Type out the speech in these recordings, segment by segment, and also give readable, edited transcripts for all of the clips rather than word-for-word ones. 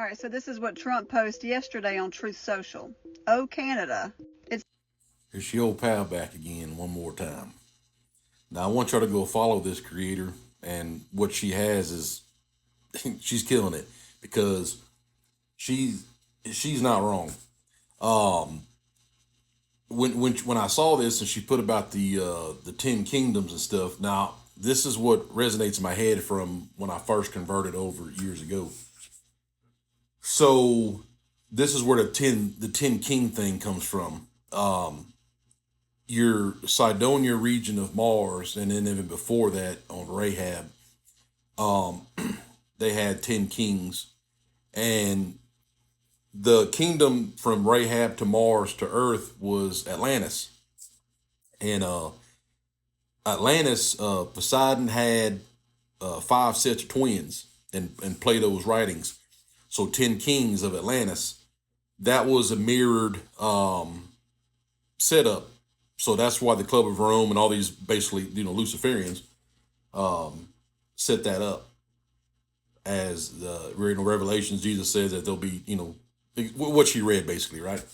All right, so this is what Trump posted yesterday on Truth Social. Oh, Canada. It's Here's your old pal back again one more time. Now I want y'all to go follow this creator, and what she has is she's killing it because she's she's not wrong. Um, when I saw this and she put about the 10 kingdoms and stuff. Now this is what resonates in my head from when I first converted over years ago. So this is where the ten king thing comes from. Your Sidonia region of Mars, and then even before that on Rahab, um, they had 10 kings, and the kingdom from Rahab to Mars to Earth was Atlantis, and Atlantis, Poseidon had five sets of twins in Plato's writings. So 10 kings of Atlantis. That was a mirrored setup. So that's why the Club of Rome and all these basically, Luciferians um, set that up as the Revelations. Jesus says that there'll be, what she read basically, right?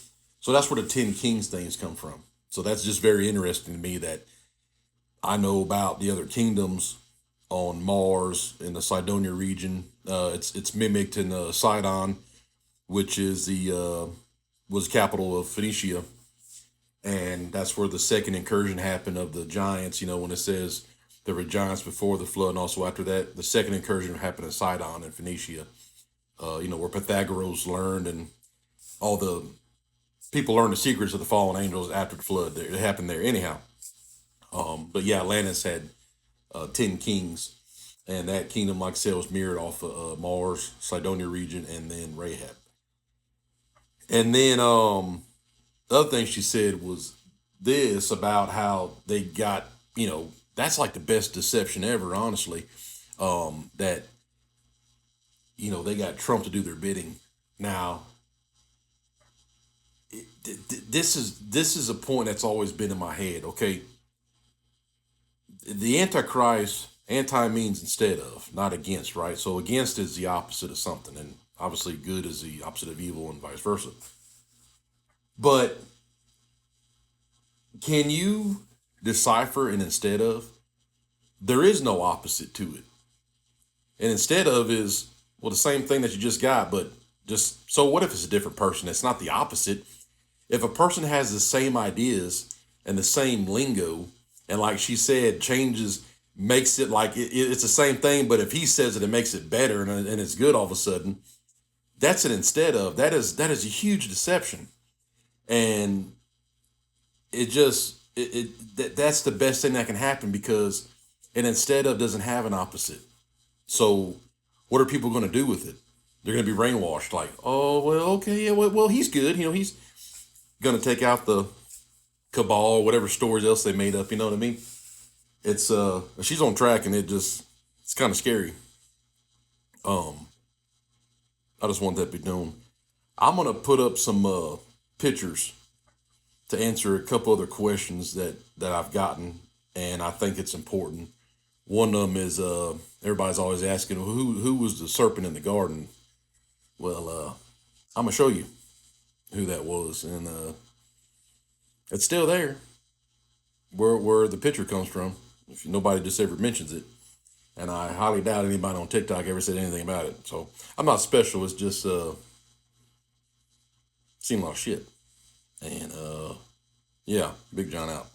So that's where the 10 kings things come from. So that's just very interesting to me that I know about the other kingdoms on Mars in the Sidonia region. It's mimicked in Sidon, which is the was capital of Phoenicia, and that's where the second incursion happened of the giants. When it says there were giants before the flood, and also after that, the second incursion happened in Sidon and Phoenicia. Where Pythagoras learned, and all the people learned the secrets of the fallen angels after the flood. It happened there anyhow. But yeah, Atlantis had 10 kings, and that kingdom, like I said, was mirrored off of Mars, Sidonia region, and then Rahab. And then the other thing she said was this about how they got, that's like the best deception ever, honestly. That they got Trump to do their bidding. Now, this is a point that's always been in my head. Okay, the Antichrist, anti means instead of, not against, right? So against is the opposite of something, and obviously good is the opposite of evil, and vice versa. But can you decipher an instead of? There is no opposite to it. And instead of is, well, the same thing that you just got, but just, so what if it's a different person? It's not the opposite. If a person has the same ideas and the same lingo, and like she said, changes, makes it like it's the same thing, but if he says it, it makes it better, and it's good all of a sudden, that's an instead of. That is a huge deception. And that's the best thing that can happen, because an instead of doesn't have an opposite. So what are people going to do with it? They're going to be brainwashed, like, oh, well, okay, yeah, well, he's good. He's going to take out the cabal or whatever stories else they made up. You know what I mean? It's she's on track, and it's kind of scary. Um, I just want that to be known. I'm gonna put up some pictures to answer a couple other questions that I've gotten, and I think it's important. One of them is everybody's always asking who was the serpent in the garden. Well, I'm gonna show you who that was, and it's still there. Where the picture comes from, if nobody just ever mentions it, and I highly doubt anybody on TikTok ever said anything about it. So I'm not special. It's just seen a lot of shit, and yeah, Big John out.